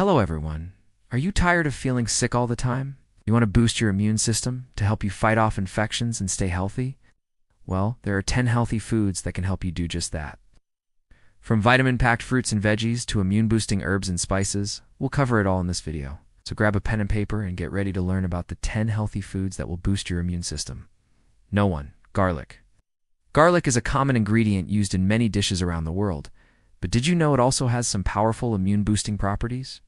Hello everyone. Are you tired of feeling sick all the time? You want to boost your immune system to help you fight off infections and stay healthy? Well, there are 10 healthy foods that can help you do just that. From vitamin-packed fruits and veggies to immune-boosting herbs and spices, we'll cover it all in this video. So grab a pen and paper and get ready to learn about the 10 healthy foods that will boost your immune system. No one. Garlic. Garlic is a common ingredient used in many dishes around the world. But did you know it also has some powerful immune-boosting properties?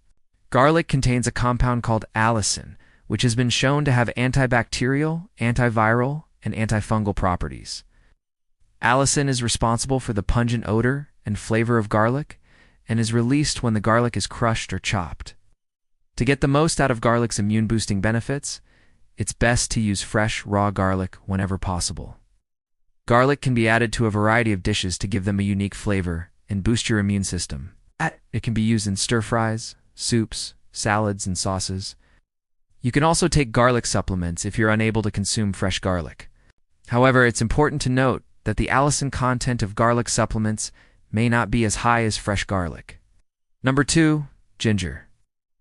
Garlic contains a compound called allicin, which has been shown to have antibacterial, antiviral, and antifungal properties. Allicin is responsible for the pungent odor and flavor of garlic and is released when the garlic is crushed or chopped. To get the most out of garlic's immune-boosting benefits, it's best to use fresh, raw garlic whenever possible. Garlic can be added to a variety of dishes to give them a unique flavor and boost your immune system. It can be used in stir-fries, soups, salads, and sauces. You can also take garlic supplements if you're unable to consume fresh garlic. However, it's important to note that the allicin content of garlic supplements may not be as high as fresh garlic. Number 2. Ginger.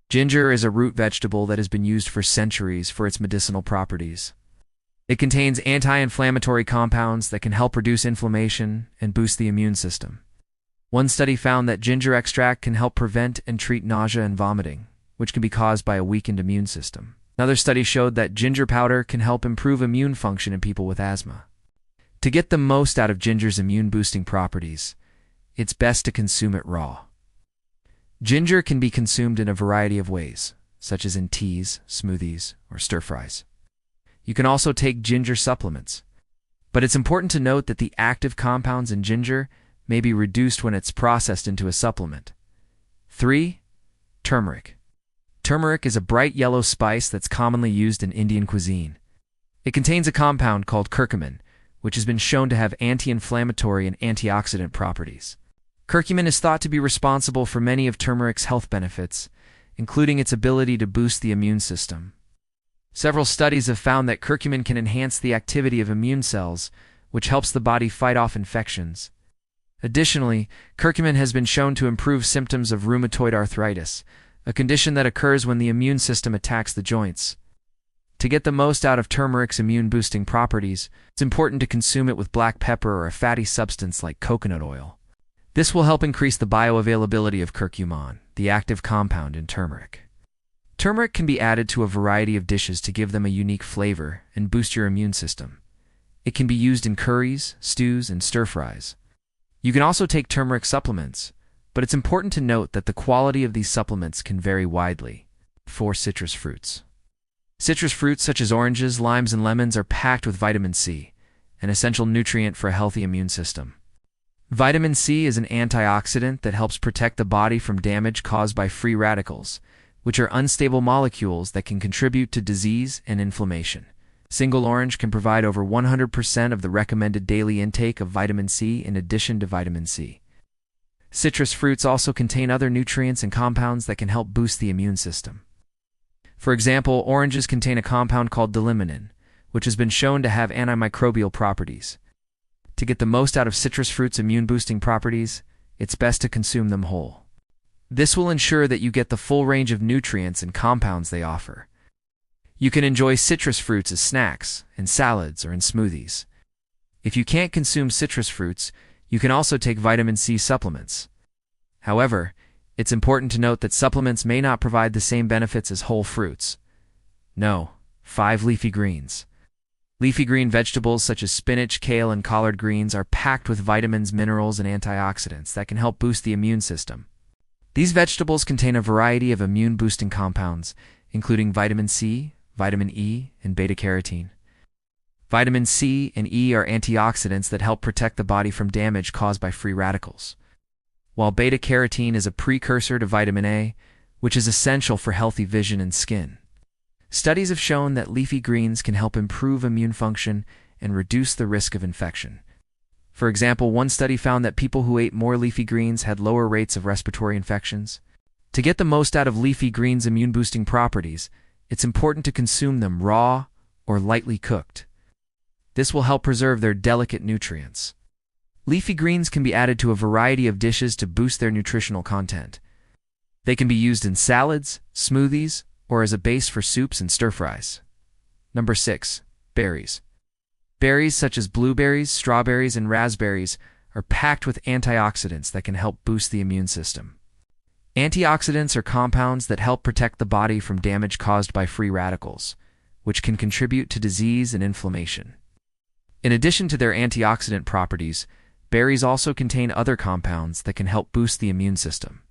Ginger is a root vegetable that has been used for centuries for its medicinal properties. It contains anti-inflammatory compounds that can help reduce inflammation and boost the immune system. One study found that ginger extract can help prevent and treat nausea and vomiting, which can be caused by a weakened immune system. Another study showed that ginger powder can help improve immune function in people with asthma. To get the most out of ginger's immune-boosting properties, it's best to consume it raw. Ginger can be consumed in a variety of ways, such as in teas, smoothies, or stir-fries. You can also take ginger supplements. But it's important to note that the active compounds in ginger may be reduced when it's processed into a supplement. 3. Turmeric. Turmeric is a bright yellow spice that's commonly used in Indian cuisine. It contains a compound called curcumin, which has been shown to have anti-inflammatory and antioxidant properties. Curcumin is thought to be responsible for many of turmeric's health benefits, including its ability to boost the immune system. Several studies have found that curcumin can enhance the activity of immune cells, which helps the body fight off infections. Additionally, curcumin has been shown to improve symptoms of rheumatoid arthritis, a condition that occurs when the immune system attacks the joints. To get the most out of turmeric's immune-boosting properties, it's important to consume it with black pepper or a fatty substance like coconut oil. This will help increase the bioavailability of curcumin, the active compound in turmeric. Turmeric can be added to a variety of dishes to give them a unique flavor and boost your immune system. It can be used in curries, stews, and stir-fries. You can also take turmeric supplements, but it's important to note that the quality of these supplements can vary widely. 4. Citrus fruits. Citrus fruits such as oranges, limes, and lemons are packed with vitamin C, an essential nutrient for a healthy immune system. Vitamin C is an antioxidant that helps protect the body from damage caused by free radicals, which are unstable molecules that can contribute to disease and inflammation. Single orange can provide over 100% of the recommended daily intake of vitamin C in addition to vitamin C. Citrus fruits also contain other nutrients and compounds that can help boost the immune system. For example, oranges contain a compound called deliminin, which has been shown to have antimicrobial properties. To get the most out of citrus fruits' immune-boosting properties, it's best to consume them whole. This will ensure that you get the full range of nutrients and compounds they offer. You can enjoy citrus fruits as snacks, in salads, or in smoothies. If you can't consume citrus fruits, you can also take vitamin C supplements. However, it's important to note that supplements may not provide the same benefits as whole fruits. No. 5. Leafy greens. Leafy green vegetables such as spinach, kale, and collard greens are packed with vitamins, minerals, and antioxidants that can help boost the immune system. These vegetables contain a variety of immune-boosting compounds, including vitamin C, vitamin E, and beta-carotene. Vitamin C and E are antioxidants that help protect the body from damage caused by free radicals, while beta-carotene is a precursor to vitamin A, which is essential for healthy vision and skin. Studies have shown that leafy greens can help improve immune function and reduce the risk of infection. For example, one study found that people who ate more leafy greens had lower rates of respiratory infections. To get the most out of leafy greens' immune-boosting properties, it's important to consume them raw or lightly cooked. This will help preserve their delicate nutrients. Leafy greens can be added to a variety of dishes to boost their nutritional content. They can be used in salads, smoothies, or as a base for soups and stir-fries. Number 6. Berries. Berries such as blueberries, strawberries, and raspberries are packed with antioxidants that can help boost the immune system. Antioxidants are compounds that help protect the body from damage caused by free radicals, which can contribute to disease and inflammation. In addition to their antioxidant properties, berries also contain other compounds that can help boost the immune system.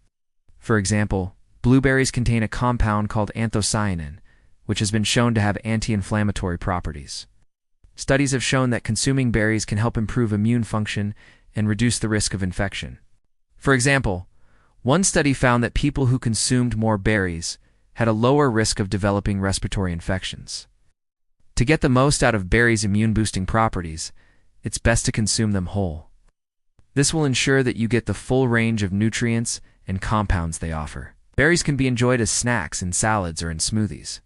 For example, blueberries contain a compound called anthocyanin, which has been shown to have anti-inflammatory properties. Studies have shown that consuming berries can help improve immune function and reduce the risk of infection. For example, one study found that people who consumed more berries had a lower risk of developing respiratory infections. To get the most out of berries' immune-boosting properties, it's best to consume them whole. This will ensure that you get the full range of nutrients and compounds they offer. Berries can be enjoyed as snacks in salads or in smoothies.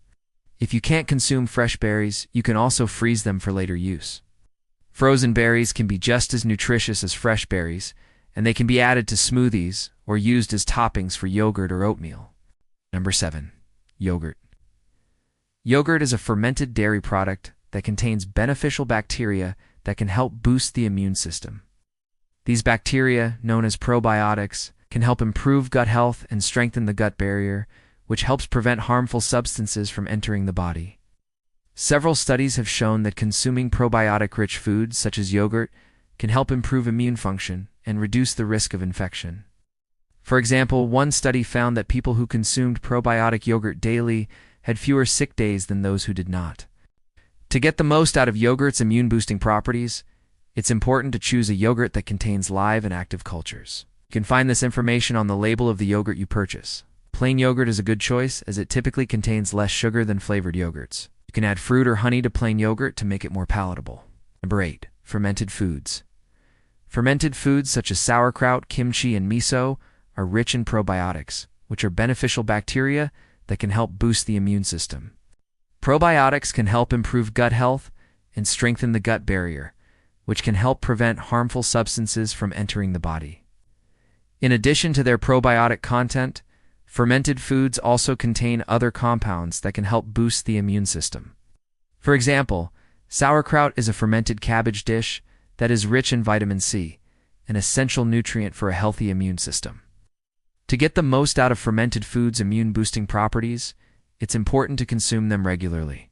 If you can't consume fresh berries, you can also freeze them for later use. Frozen berries can be just as nutritious as fresh berries, and they can be added to smoothies or used as toppings for yogurt or oatmeal. Number 7. Yogurt. Yogurt is a fermented dairy product that contains beneficial bacteria that can help boost the immune system. These bacteria, known as probiotics, can help improve gut health and strengthen the gut barrier, which helps prevent harmful substances from entering the body. Several studies have shown that consuming probiotic-rich foods such as yogurt can help improve immune function and reduce the risk of infection. For example, one study found that people who consumed probiotic yogurt daily had fewer sick days than those who did not. To get the most out of yogurt's immune-boosting properties, it's important to choose a yogurt that contains live and active cultures. You can find this information on the label of the yogurt you purchase. Plain yogurt is a good choice as it typically contains less sugar than flavored yogurts. You can add fruit or honey to plain yogurt to make it more palatable. Number 8. Fermented foods. Fermented foods such as sauerkraut, kimchi, and miso are rich in probiotics, which are beneficial bacteria that can help boost the immune system. Probiotics can help improve gut health and strengthen the gut barrier, which can help prevent harmful substances from entering the body. In addition to their probiotic content, fermented foods also contain other compounds that can help boost the immune system. For example, sauerkraut is a fermented cabbage dish that is rich in vitamin C, an essential nutrient for a healthy immune system. To get the most out of fermented foods' immune-boosting properties, it's important to consume them regularly.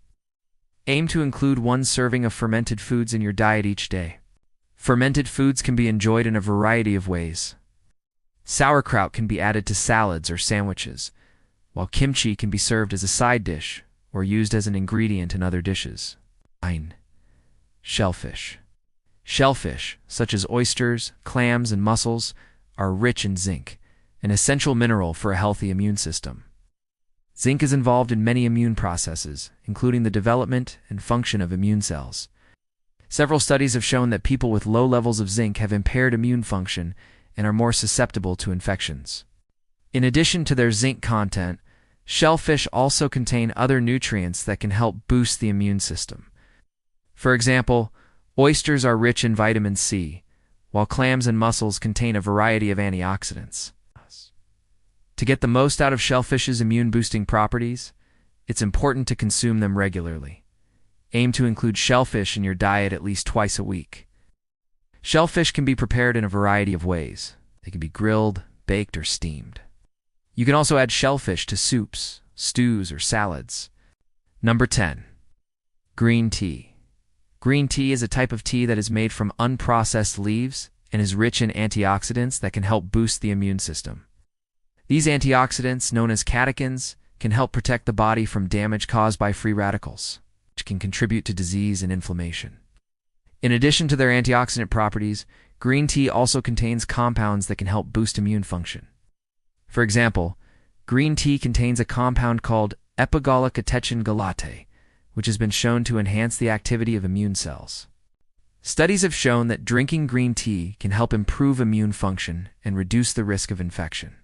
Aim to include one serving of fermented foods in your diet each day. Fermented foods can be enjoyed in a variety of ways. Sauerkraut can be added to salads or sandwiches, while kimchi can be served as a side dish or used as an ingredient in other dishes. 9. Shellfish. Shellfish, such as oysters, clams, and mussels, are rich in zinc, an essential mineral for a healthy immune system. Zinc is involved in many immune processes, including the development and function of immune cells. Several studies have shown that people with low levels of zinc have impaired immune function and are more susceptible to infections. In addition to their zinc content, shellfish also contain other nutrients that can help boost the immune system. For example, oysters are rich in vitamin C, while clams and mussels contain a variety of antioxidants. To get the most out of shellfish's immune-boosting properties, it's important to consume them regularly. Aim to include shellfish in your diet at least twice a week. Shellfish can be prepared in a variety of ways. They can be grilled, baked, or steamed. You can also add shellfish to soups, stews, or salads. Number 10. Green tea. Green tea is a type of tea that is made from unprocessed leaves and is rich in antioxidants that can help boost the immune system. These antioxidants, known as catechins, can help protect the body from damage caused by free radicals, which can contribute to disease and inflammation. In addition to their antioxidant properties, green tea also contains compounds that can help boost immune function. For example, green tea contains a compound called epigallocatechin galate, which has been shown to enhance the activity of immune cells. Studies have shown that drinking green tea can help improve immune function and reduce the risk of infection.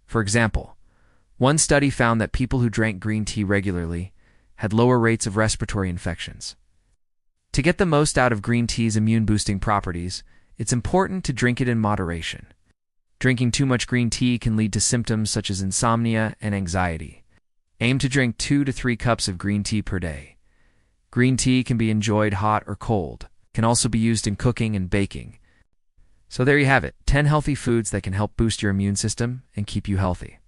For example, one study found that people who drank green tea regularly had lower rates of respiratory infections. To get the most out of green tea's immune-boosting properties, it's important to drink it in moderation. Drinking too much green tea can lead to symptoms such as insomnia and anxiety. Aim to drink 2 to 3 cups of green tea per day. Green tea can be enjoyed hot or cold, can also be used in cooking and baking. So there you have it, 10 healthy foods that can help boost your immune system and keep you healthy.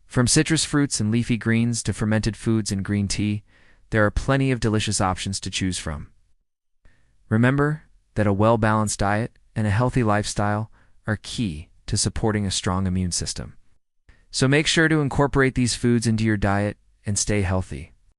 From citrus fruits and leafy greens to fermented foods and green tea, there are plenty of delicious options to choose from. Remember that a well-balanced diet and a healthy lifestyle are key to supporting a strong immune system. So make sure to incorporate these foods into your diet and stay healthy.